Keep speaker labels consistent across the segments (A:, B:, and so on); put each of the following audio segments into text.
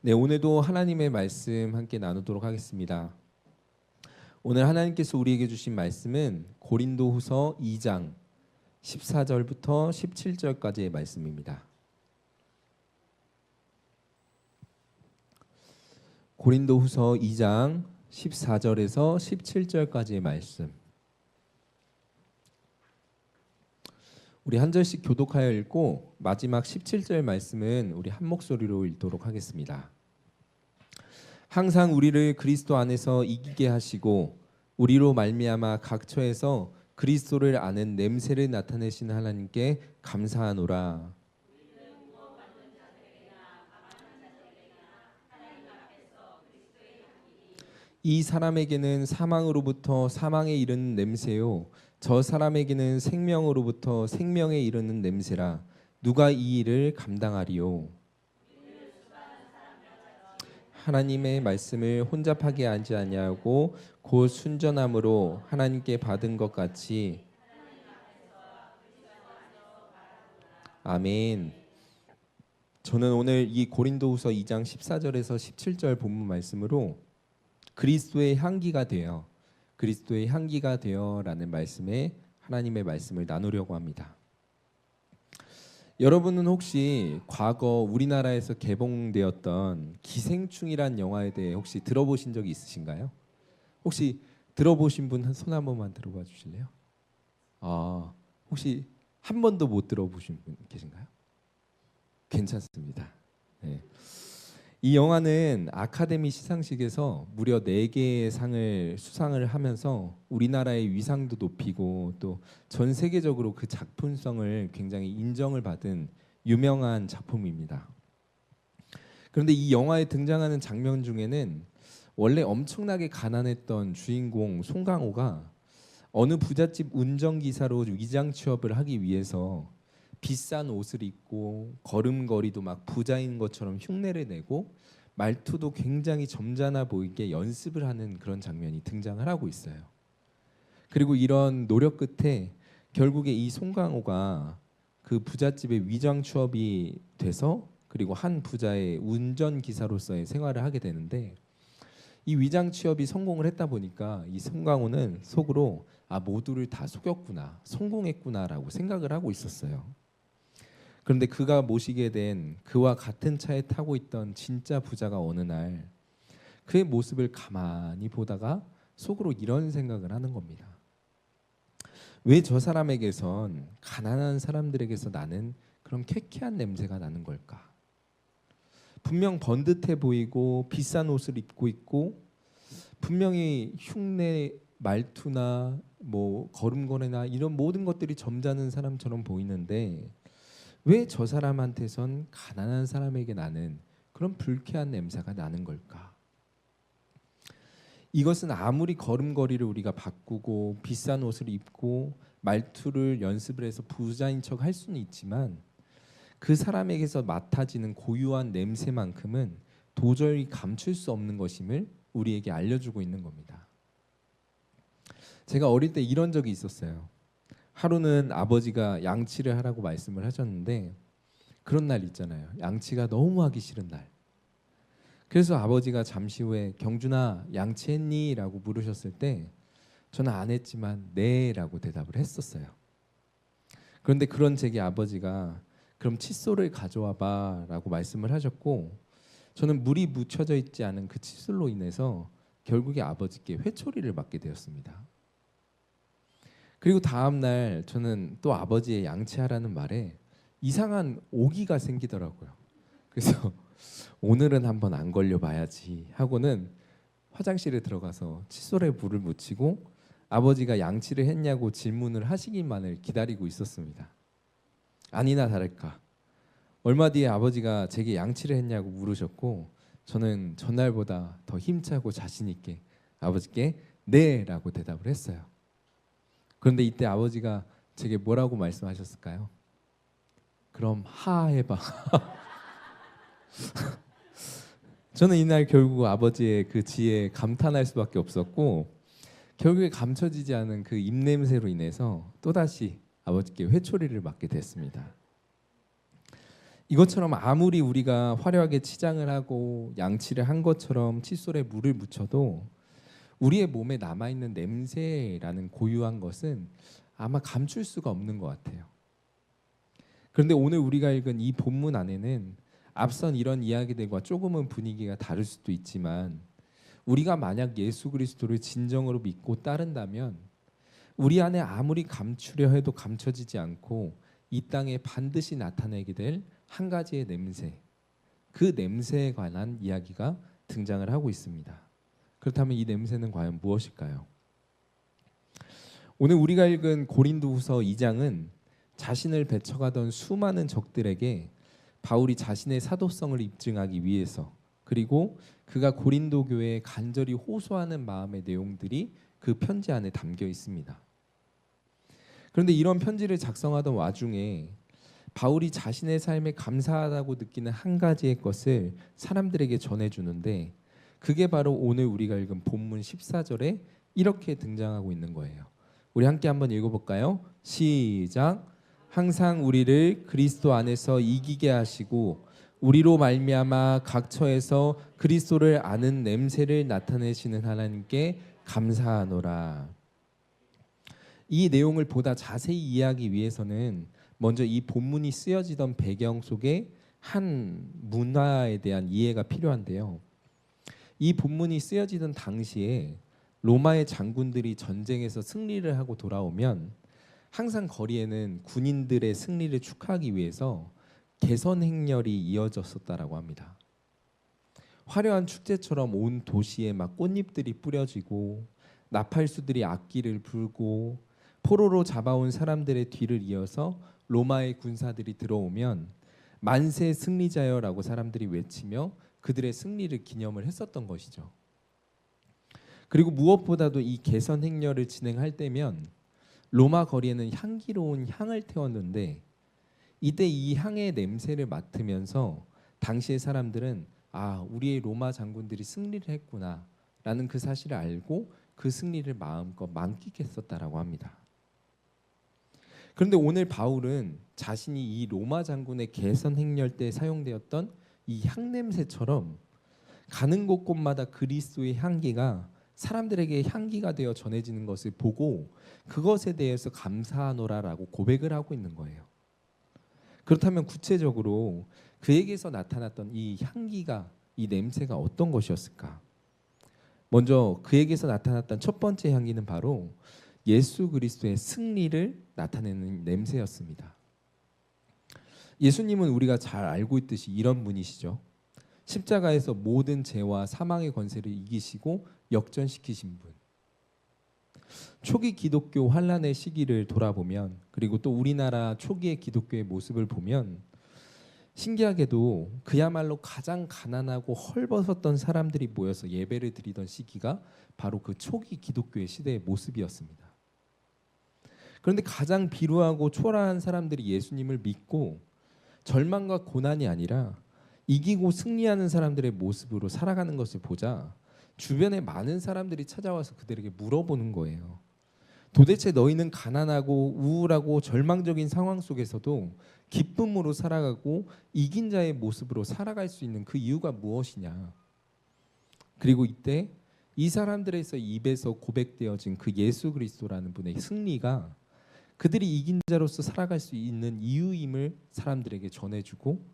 A: 네, 오늘도 하나님의 말씀 함께 나누도록 하겠습니다. 오늘 하나님께서 우리에게 주신 말씀은 고린도후서 2장 14절부터 17절까지의 말씀입니다. 고린도후서 2장 14절에서 17절까지의 말씀. 우리 한 절씩 교독하여 읽고 마지막 17절 말씀은 우리 한 목소리로 읽도록 하겠습니다. 항상 우리를 그리스도 안에서 이기게 하시고 우리로 말미암아 각 처에서 그리스도를 아는 냄새를 나타내시는 하나님께 감사하노라. 이 사람에게는 사망으로부터 사망에 이르는 냄새요 저 사람에게는 생명으로부터 생명에 이르는 냄새라. 누가 이 일을 감당하리요? 하나님의 말씀을 혼잡하게 하지 아니하고 곧 순전함으로 하나님께 받은 것 같이. 아멘. 저는 오늘 이 고린도후서 2장 14절에서 17절 본문 말씀으로 그리스도의 향기가 되어 그리스도의 향기가 되어라는 말씀에 하나님의 말씀을 나누려고 합니다. 여러분은 혹시 과거 우리나라에서 개봉되었던 기생충이란 영화에 대해 혹시 들어보신 적이 있으신가요? 혹시 들어보신 분 손 한 번만 들어봐 주실래요? 혹시 한 번도 못 들어보신 분 계신가요? 괜찮습니다. 네. 이 영화는 아카데미 시상식에서 무려 4개의 상을 수상을 하면서 우리나라의 위상도 높이고 또 전 세계적으로 그 작품성을 굉장히 인정을 받은 유명한 작품입니다. 그런데 이 영화에 등장하는 장면 중에는 원래 엄청나게 가난했던 주인공 송강호가 어느 부잣집 운전기사로 위장 취업을 하기 위해서 비싼 옷을 입고 걸음걸이도 막 부자인 것처럼 흉내를 내고 말투도 굉장히 점잖아 보이게 연습을 하는 그런 장면이 등장을 하고 있어요. 그리고 이런 노력 끝에 결국에 이 송강호가 그 부잣집에 위장 취업이 돼서 그리고 한 부자의 운전기사로서의 생활을 하게 되는데 이 위장 취업이 성공을 했다 보니까 이 송강호는 속으로 모두를 다 속였구나, 성공했구나라고 생각을 하고 있었어요. 그런데 그가 모시게 된 그와 같은 차에 타고 있던 진짜 부자가 어느 날 그의 모습을 가만히 보다가 속으로 이런 생각을 하는 겁니다. 왜 저 사람에게선 가난한 사람들에게서 나는 그런 쾌쾌한 냄새가 나는 걸까? 분명 번듯해 보이고 비싼 옷을 입고 있고 분명히 흉내 말투나 뭐 걸음걸이나 이런 모든 것들이 점잖은 사람처럼 보이는데 왜 저 사람한테선 가난한 사람에게 나는 그런 불쾌한 냄새가 나는 걸까? 이것은 아무리 걸음걸이를 우리가 바꾸고 비싼 옷을 입고 말투를 연습을 해서 부자인 척 할 수는 있지만 그 사람에게서 맡아지는 고유한 냄새만큼은 도저히 감출 수 없는 것임을 우리에게 알려주고 있는 겁니다. 제가 어릴 때 이런 적이 있었어요. 하루는 아버지가 양치를 하라고 말씀을 하셨는데 그런 날 있잖아요. 양치가 너무 하기 싫은 날. 그래서 아버지가 잠시 후에 경준아 양치했니? 라고 물으셨을 때 저는 안 했지만 네 라고 대답을 했었어요. 그런데 그런 제게 아버지가 그럼 칫솔을 가져와 봐 라고 말씀을 하셨고 저는 물이 묻혀져 있지 않은 그 칫솔로 인해서 결국에 아버지께 회초리를 맞게 되었습니다. 그리고 다음 날 저는 또 아버지의 양치하라는 말에 이상한 오기가 생기더라고요. 그래서 오늘은 한번 안 걸려봐야지 하고는 화장실에 들어가서 칫솔에 물을 묻히고 아버지가 양치를 했냐고 질문을 하시기만을 기다리고 있었습니다. 아니나 다를까 얼마 뒤에 아버지가 제게 양치를 했냐고 물으셨고 저는 전날보다 더 힘차고 자신 있게 아버지께 네 라고 대답을 했어요. 그런데 이때 아버지가 제게 뭐라고 말씀하셨을까요? 그럼 하 해봐. 저는 이날 결국 아버지의 그 지혜에 감탄할 수밖에 없었고 결국에 감춰지지 않은 그 입냄새로 인해서 또다시 아버지께 회초리를 맞게 됐습니다. 이것처럼 아무리 우리가 화려하게 치장을 하고 양치를 한 것처럼 칫솔에 물을 묻혀도 우리의 몸에 남아있는 냄새라는 고유한 것은 아마 감출 수가 없는 것 같아요. 그런데 오늘 우리가 읽은 이 본문 안에는 앞선 이런 이야기들과 조금은 분위기가 다를 수도 있지만 우리가 만약 예수 그리스도를 진정으로 믿고 따른다면 우리 안에 아무리 감추려 해도 감춰지지 않고 이 땅에 반드시 나타내게 될 한 가지의 냄새, 그 냄새에 관한 이야기가 등장을 하고 있습니다. 그렇다면 이 냄새는 과연 무엇일까요? 오늘 우리가 읽은 고린도후서 2장은 자신을 배척하던 수많은 적들에게 바울이 자신의 사도성을 입증하기 위해서, 그리고 그가 고린도 교회에 간절히 호소하는 마음의 내용들이 그 편지 안에 담겨 있습니다. 그런데 이런 편지를 작성하던 와중에 바울이 자신의 삶에 감사하다고 느끼는 한 가지의 것을 사람들에게 전해주는데, 그게 바로 오늘 우리가 읽은 본문 14절에 이렇게 등장하고 있는 거예요. 우리 함께 한번 읽어볼까요? 시작. 항상 우리를 그리스도 안에서 이기게 하시고 우리로 말미암아 각 처에서 그리스도를 아는 냄새를 나타내시는 하나님께 감사하노라. 이 내용을 보다 자세히 이해하기 위해서는 먼저 이 본문이 쓰여지던 배경 속에 한 문화에 대한 이해가 필요한데요. 이 본문이 쓰여지던 당시에 로마의 장군들이 전쟁에서 승리를 하고 돌아오면 항상 거리에는 군인들의 승리를 축하하기 위해서 개선 행렬이 이어졌었다라고 합니다. 화려한 축제처럼 온 도시에 막 꽃잎들이 뿌려지고 나팔수들이 악기를 불고 포로로 잡아온 사람들의 뒤를 이어서 로마의 군사들이 들어오면 만세 승리자여라고 사람들이 외치며 그들의 승리를 기념을 했었던 것이죠. 그리고 무엇보다도 이 개선 행렬을 진행할 때면 로마 거리에는 향기로운 향을 태웠는데 이때 이 향의 냄새를 맡으면서 당시의 사람들은 우리의 로마 장군들이 승리를 했구나 라는 그 사실을 알고 그 승리를 마음껏 만끽했었다라고 합니다. 그런데 오늘 바울은 자신이 이 로마 장군의 개선 행렬 때 사용되었던 이 향냄새처럼 가는 곳곳마다 그리스도의 향기가 사람들에게 향기가 되어 전해지는 것을 보고 그것에 대해서 감사하노라라고 고백을 하고 있는 거예요. 그렇다면 구체적으로 그에게서 나타났던 이 향기가, 이 냄새가 어떤 것이었을까? 먼저 그에게서 나타났던 첫 번째 향기는 바로 예수 그리스도의 승리를 나타내는 냄새였습니다. 예수님은 우리가 잘 알고 있듯이 이런 분이시죠. 십자가에서 모든 죄와 사망의 권세를 이기시고 역전시키신 분. 초기 기독교 환란의 시기를 돌아보면, 그리고 또 우리나라 초기의 기독교의 모습을 보면 신기하게도 그야말로 가장 가난하고 헐벗었던 사람들이 모여서 예배를 드리던 시기가 바로 그 초기 기독교의 시대의 모습이었습니다. 그런데 가장 비루하고 초라한 사람들이 예수님을 믿고 절망과 고난이 아니라 이기고 승리하는 사람들의 모습으로 살아가는 것을 보자 주변에 많은 사람들이 찾아와서 그들에게 물어보는 거예요. 도대체 너희는 가난하고 우울하고 절망적인 상황 속에서도 기쁨으로 살아가고 이긴 자의 모습으로 살아갈 수 있는 그 이유가 무엇이냐? 그리고 이때 이 사람들에서 입에서 고백되어진 그 예수 그리스도라는 분의 승리가 그들이 이긴 자로서 살아갈 수 있는 이유임을 사람들에게 전해주고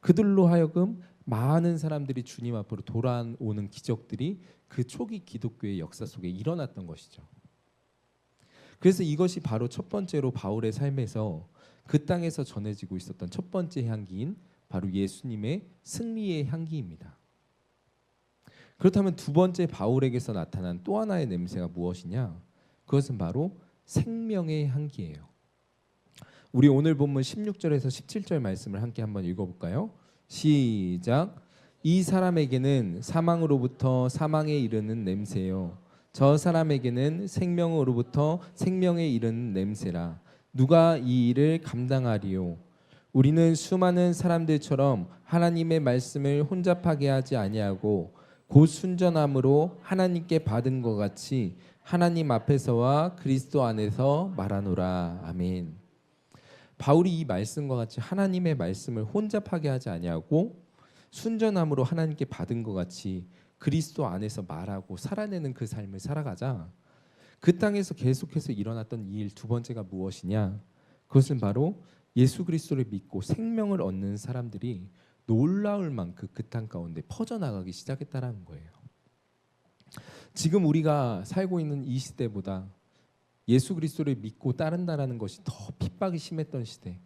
A: 그들로 하여금 많은 사람들이 주님 앞으로 돌아오는 기적들이 그 초기 기독교의 역사 속에 일어났던 것이죠. 그래서 이것이 바로 첫 번째로 바울의 삶에서 그 땅에서 전해지고 있었던 첫 번째 향기인 바로 예수님의 승리의 향기입니다. 그렇다면 두 번째 바울에게서 나타난 또 하나의 냄새가 무엇이냐? 그것은 바로 생명의 향기예요. 우리 오늘 본문 16절에서 17절 말씀을 함께 한번 읽어볼까요? 시작. 이 사람에게는 사망으로부터 사망에 이르는 냄새요, 저 사람에게는 생명으로부터 생명에 이르는 냄새라. 누가 이 일을 감당하리요? 우리는 수많은 사람들처럼 하나님의 말씀을 혼잡하게 하지 아니하고 곧 순전함으로 하나님께 받은 것 같이 하나님 앞에서와 그리스도 안에서 말하노라. 아멘. 바울이 이 말씀과 같이 하나님의 말씀을 혼잡하게 하지 아니하고 순전함으로 하나님께 받은 것 같이 그리스도 안에서 말하고 살아내는 그 삶을 살아가자. 그 땅에서 계속해서 일어났던 이 일 두 번째가 무엇이냐? 그것은 바로 예수 그리스도를 믿고 생명을 얻는 사람들이 놀라울 만큼 그 땅 가운데 퍼져나가기 시작했다라는 거예요. 지금 우리가 살고 있는 이 시대보다 예수 그리스도를 믿고 따른다라는 것이 더 핍박이 심했던 시대,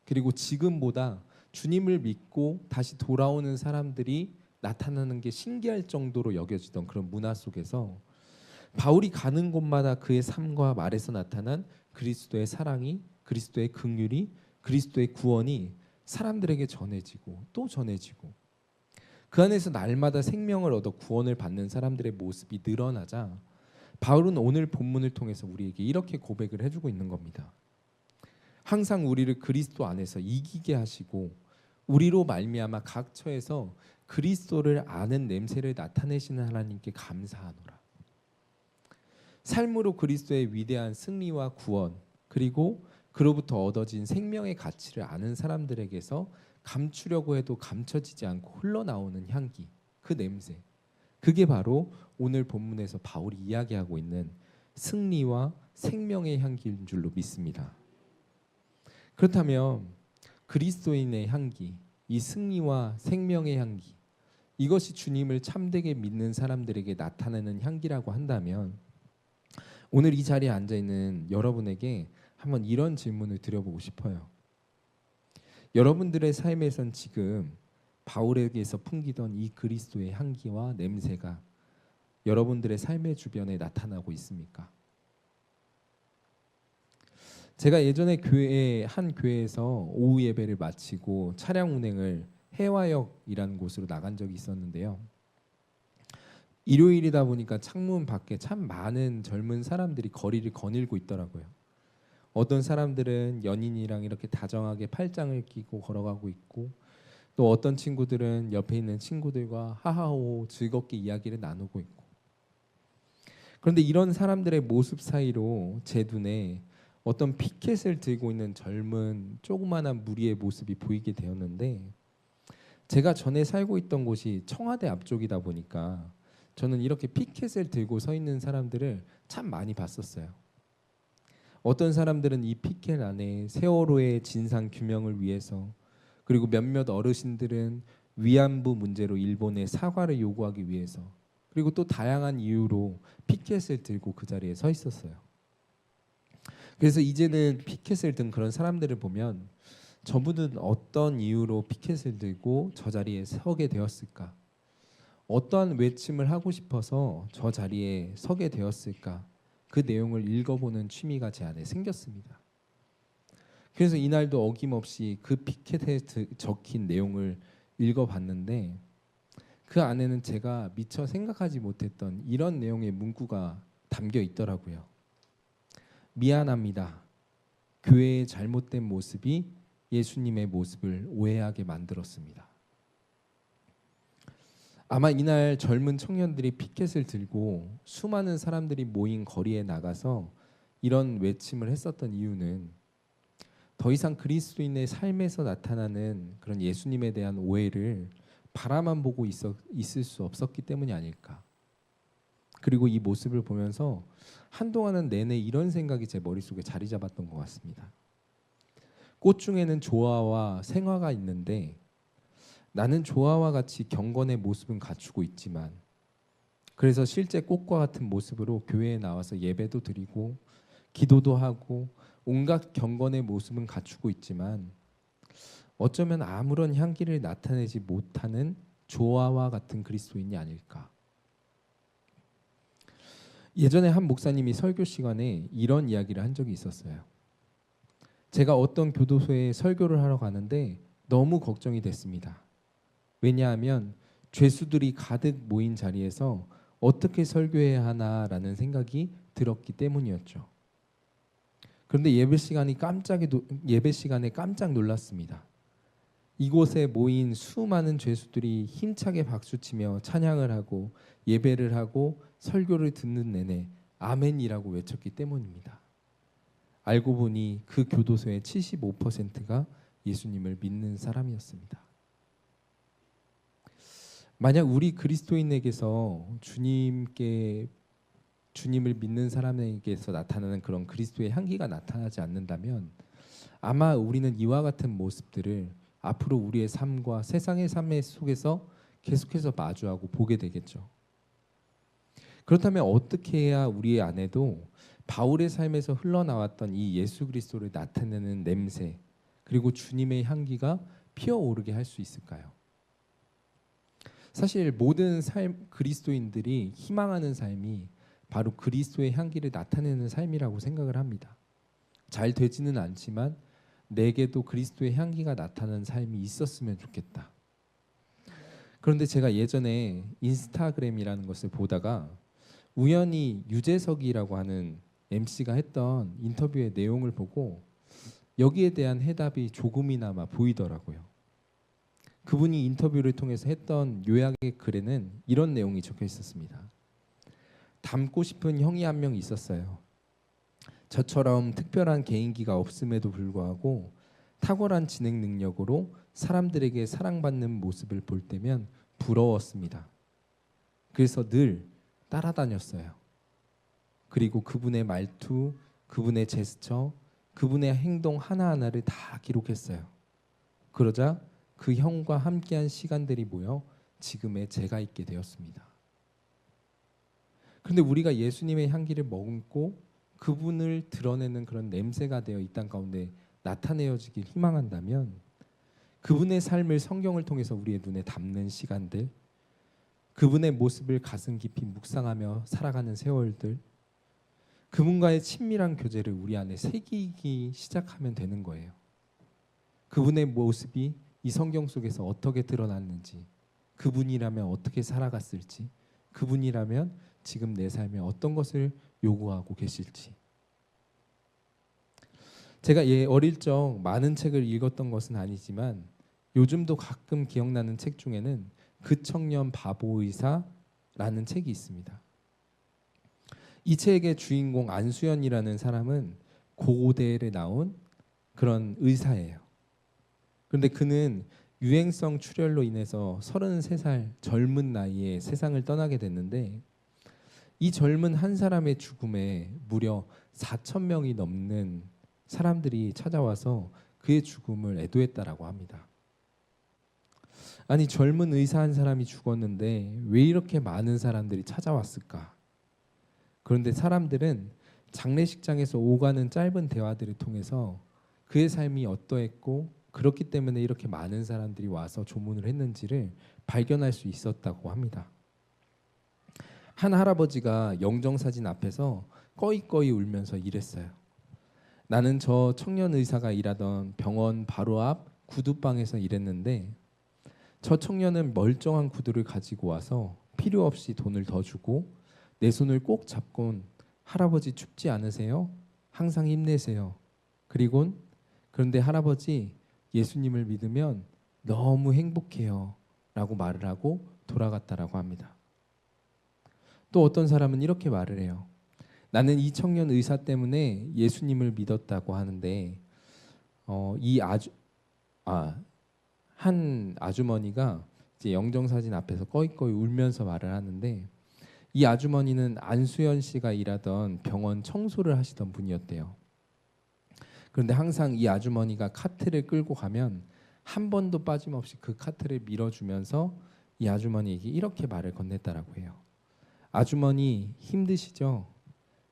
A: 그리고 지금보다 주님을 믿고 다시 돌아오는 사람들이 나타나는 게 신기할 정도로 여겨지던 그런 문화 속에서 바울이 가는 곳마다 그의 삶과 말에서 나타난 그리스도의 사랑이, 그리스도의 긍휼이, 그리스도의 구원이 사람들에게 전해지고 또 전해지고, 그 안에서 날마다 생명을 얻어 구원을 받는 사람들의 모습이 늘어나자 바울은 오늘 본문을 통해서 우리에게 이렇게 고백을 해주고 있는 겁니다. 항상 우리를 그리스도 안에서 이기게 하시고 우리로 말미암아 각 처에서 그리스도를 아는 냄새를 나타내시는 하나님께 감사하노라. 삶으로 그리스도의 위대한 승리와 구원, 그리고 그로부터 얻어진 생명의 가치를 아는 사람들에게서 감추려고 해도 감춰지지 않고 흘러나오는 향기, 그 냄새, 그게 바로 오늘 본문에서 바울이 이야기하고 있는 승리와 생명의 향기인 줄로 믿습니다. 그렇다면 그리스도인의 향기, 이 승리와 생명의 향기, 이것이 주님을 참되게 믿는 사람들에게 나타나는 향기라고 한다면 오늘 이 자리에 앉아있는 여러분에게 한번 이런 질문을 드려보고 싶어요. 여러분들의 삶에선 지금 바울에게서 풍기던 이 그리스도의 향기와 냄새가 여러분들의 삶의 주변에 나타나고 있습니까? 제가 예전에 한 교회에서 오후 예배를 마치고 차량 운행을 해화역이라는 곳으로 나간 적이 있었는데요. 일요일이다 보니까 창문 밖에 참 많은 젊은 사람들이 거리를 거닐고 있더라고요. 어떤 사람들은 연인이랑 이렇게 다정하게 팔짱을 끼고 걸어가고 있고, 또 어떤 친구들은 옆에 있는 친구들과 하하호 즐겁게 이야기를 나누고 있고. 그런데 이런 사람들의 모습 사이로 제 눈에 어떤 피켓을 들고 있는 젊은 조그마한 무리의 모습이 보이게 되었는데, 제가 전에 살고 있던 곳이 청와대 앞쪽이다 보니까 저는 이렇게 피켓을 들고 서 있는 사람들을 참 많이 봤었어요. 어떤 사람들은 이 피켓 안에 세월호의 진상 규명을 위해서, 그리고 몇몇 어르신들은 위안부 문제로 일본에 사과를 요구하기 위해서, 그리고 또 다양한 이유로 피켓을 들고 그 자리에 서 있었어요. 그래서 이제는 피켓을 든 그런 사람들을 보면 저분은 어떤 이유로 피켓을 들고 저 자리에 서게 되었을까? 어떠한 외침을 하고 싶어서 저 자리에 서게 되었을까? 그 내용을 읽어보는 취미가 제 안에 생겼습니다. 그래서 이날도 어김없이 그 피켓에 적힌 내용을 읽어봤는데 그 안에는 제가 미처 생각하지 못했던 이런 내용의 문구가 담겨 있더라고요. 미안합니다. 교회의 잘못된 모습이 예수님의 모습을 오해하게 만들었습니다. 아마 이날 젊은 청년들이 피켓을 들고 수많은 사람들이 모인 거리에 나가서 이런 외침을 했었던 이유는 더 이상 그리스도인의 삶에서 나타나는 그런 예수님에 대한 오해를 바라만 보고 있을 수 없었기 때문이 아닐까. 그리고 이 모습을 보면서 한동안은 내내 이런 생각이 제 머릿속에 자리 잡았던 것 같습니다. 꽃 중에는 조화와 생화가 있는데 나는 조화와 같이 경건의 모습은 갖추고 있지만, 그래서 실제 꽃과 같은 모습으로 교회에 나와서 예배도 드리고 기도도 하고 온갖 경건의 모습은 갖추고 있지만 어쩌면 아무런 향기를 나타내지 못하는 조화와 같은 그리스도인이 아닐까. 예전에 한 목사님이 설교 시간에 이런 이야기를 한 적이 있었어요. 제가 어떤 교도소에 설교를 하러 가는데 너무 걱정이 됐습니다. 왜냐하면 죄수들이 가득 모인 자리에서 어떻게 설교해야 하나라는 생각이 들었기 때문이었죠. 그런데 예배 시간에 깜짝 놀랐습니다. 이곳에 모인 수많은 죄수들이 힘차게 박수치며 찬양을 하고 예배를 하고 설교를 듣는 내내 아멘이라고 외쳤기 때문입니다. 알고 보니 그 교도소의 75%가 예수님을 믿는 사람이었습니다. 만약 우리 그리스도인에게서 주님을 믿는 사람에게서 나타나는 그런 그리스도의 향기가 나타나지 않는다면 아마 우리는 이와 같은 모습들을 앞으로 우리의 삶과 세상의 삶 속에서 계속해서 마주하고 보게 되겠죠. 그렇다면 어떻게 해야 우리의 안에도 바울의 삶에서 흘러나왔던 이 예수 그리스도를 나타내는 냄새 그리고 주님의 향기가 피어오르게 할 수 있을까요? 사실 모든 그리스도인들이 희망하는 삶이 바로 그리스도의 향기를 나타내는 삶이라고 생각을 합니다. 잘 되지는 않지만 내게도 그리스도의 향기가 나타나는 삶이 있었으면 좋겠다. 그런데 제가 예전에 인스타그램이라는 것을 보다가 우연히 유재석이라고 하는 MC가 했던 인터뷰의 내용을 보고 여기에 대한 해답이 조금이나마 보이더라고요. 그분이 인터뷰를 통해서 했던 요약의 글에는 이런 내용이 적혀 있었습니다. 닮고 싶은 형이 한 명 있었어요. 저처럼 특별한 개인기가 없음에도 불구하고 탁월한 진행 능력으로 사람들에게 사랑받는 모습을 볼 때면 부러웠습니다. 그래서 늘 따라다녔어요. 그리고 그분의 말투, 그분의 제스처, 그분의 행동 하나하나를 다 기록했어요. 그러자 그 형과 함께한 시간들이 모여 지금의 제가 있게 되었습니다. 그런데 우리가 예수님의 향기를 머금고 그분을 드러내는 그런 냄새가 되어 이 땅 가운데 나타내어지길 희망한다면 그분의 삶을 성경을 통해서 우리의 눈에 담는 시간들, 그분의 모습을 가슴 깊이 묵상하며 살아가는 세월들, 그분과의 친밀한 교제를 우리 안에 새기기 시작하면 되는 거예요. 그분의 모습이 이 성경 속에서 어떻게 드러났는지, 그분이라면 어떻게 살아갔을지, 그분이라면 지금 내 삶에 어떤 것을 요구하고 계실지. 제가 어릴 적 많은 책을 읽었던 것은 아니지만 요즘도 가끔 기억나는 책 중에는 그 청년 바보 의사라는 책이 있습니다. 이 책의 주인공 안수연이라는 사람은 고대에 나온 그런 의사예요. 그런데 그는 유행성 출혈로 인해서 33살 젊은 나이에 세상을 떠나게 됐는데 이 젊은 한 사람의 죽음에 무려 4천 명이 넘는 사람들이 찾아와서 그의 죽음을 애도했다라고 합니다. 아니 젊은 의사 한 사람이 죽었는데 왜 이렇게 많은 사람들이 찾아왔을까? 그런데 사람들은 장례식장에서 오가는 짧은 대화들을 통해서 그의 삶이 어떠했고 그렇기 때문에 이렇게 많은 사람들이 와서 조문을 했는지를 발견할 수 있었다고 합니다. 한 할아버지가 영정사진 앞에서 꺼이꺼이 울면서 이랬어요. 나는 저 청년 의사가 일하던 병원 바로 앞 구두방에서 일했는데 저 청년은 멀쩡한 구두를 가지고 와서 필요 없이 돈을 더 주고 내 손을 꼭 잡곤 할아버지 춥지 않으세요? 항상 힘내세요. 그런데 할아버지 예수님을 믿으면 너무 행복해요 라고 말을 하고 돌아갔다라고 합니다. 또 어떤 사람은 이렇게 말을 해요. 나는 이 청년 의사 때문에 예수님을 믿었다고 하는데 한 아주머니가 이제 영정사진 앞에서 꺼이꺼이 울면서 말을 하는데 이 아주머니는 안수연 씨가 일하던 병원 청소를 하시던 분이었대요. 그런데 항상 이 아주머니가 카트를 끌고 가면 한 번도 빠짐없이 그 카트를 밀어주면서 이 아주머니에게 이렇게 말을 건넸다라고 해요. 아주머니 힘드시죠?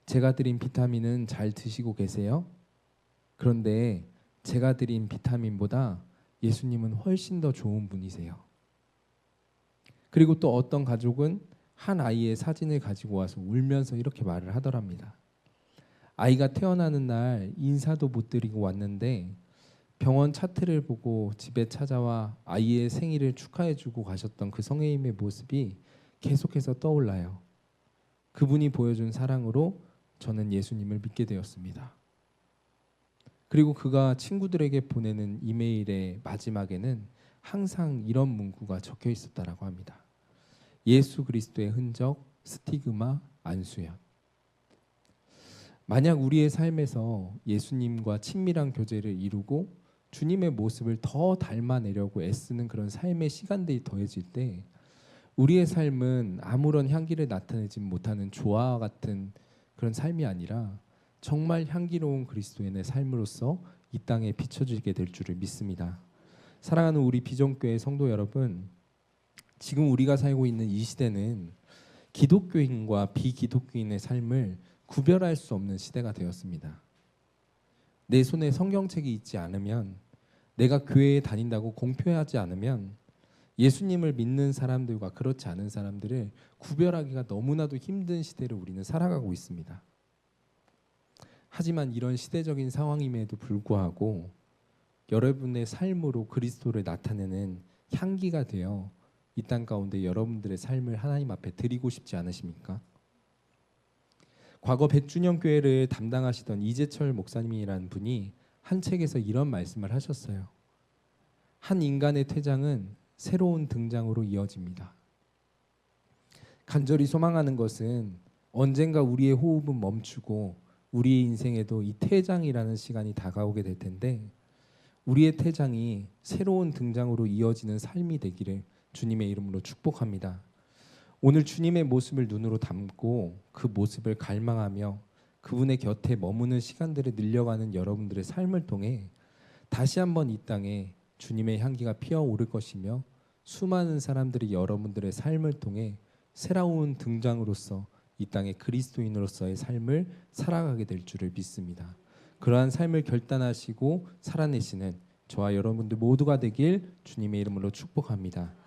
A: 제가 드린 비타민은 잘 드시고 계세요? 그런데 제가 드린 비타민보다 예수님은 훨씬 더 좋은 분이세요. 그리고 또 어떤 가족은 한 아이의 사진을 가지고 와서 울면서 이렇게 말을 하더랍니다. 아이가 태어나는 날 인사도 못 드리고 왔는데 병원 차트를 보고 집에 찾아와 아이의 생일을 축하해주고 가셨던 그 성혜님의 모습이 계속해서 떠올라요. 그분이 보여준 사랑으로 저는 예수님을 믿게 되었습니다. 그리고 그가 친구들에게 보내는 이메일의 마지막에는 항상 이런 문구가 적혀 있었다라고 합니다. 예수 그리스도의 흔적, 스티그마, 안수연. 만약 우리의 삶에서 예수님과 친밀한 교제를 이루고 주님의 모습을 더 닮아내려고 애쓰는 그런 삶의 시간들이 더해질 때 우리의 삶은 아무런 향기를 나타내지 못하는 조화와 같은 그런 삶이 아니라 정말 향기로운 그리스도인의 삶으로서 이 땅에 비춰지게 될 줄을 믿습니다. 사랑하는 우리 비전교회 성도 여러분, 지금 우리가 살고 있는 이 시대는 기독교인과 비기독교인의 삶을 구별할 수 없는 시대가 되었습니다. 내 손에 성경책이 있지 않으면, 내가 교회에 다닌다고 공표하지 않으면 예수님을 믿는 사람들과 그렇지 않은 사람들을 구별하기가 너무나도 힘든 시대를 우리는 살아가고 있습니다. 하지만 이런 시대적인 상황임에도 불구하고 여러분의 삶으로 그리스도를 나타내는 향기가 되어 이 땅 가운데 여러분들의 삶을 하나님 앞에 드리고 싶지 않으십니까? 과거 100주년 교회를 담당하시던 이재철 목사님이라는 분이 한 책에서 이런 말씀을 하셨어요. 한 인간의 퇴장은 새로운 등장으로 이어집니다. 간절히 소망하는 것은 언젠가 우리의 호흡은 멈추고 우리의 인생에도 이 퇴장이라는 시간이 다가오게 될 텐데 우리의 퇴장이 새로운 등장으로 이어지는 삶이 되기를 주님의 이름으로 축복합니다. 오늘 주님의 모습을 눈으로 담고 그 모습을 갈망하며 그분의 곁에 머무는 시간들을 늘려가는 여러분들의 삶을 통해 다시 한번 이 땅에 주님의 향기가 피어오를 것이며 수많은 사람들이 여러분들의 삶을 통해 새로운 등장으로서 이 땅의 그리스도인으로서의 삶을 살아가게 될 줄을 믿습니다. 그러한 삶을 결단하시고 살아내시는 저와 여러분들 모두가 되길 주님의 이름으로 축복합니다.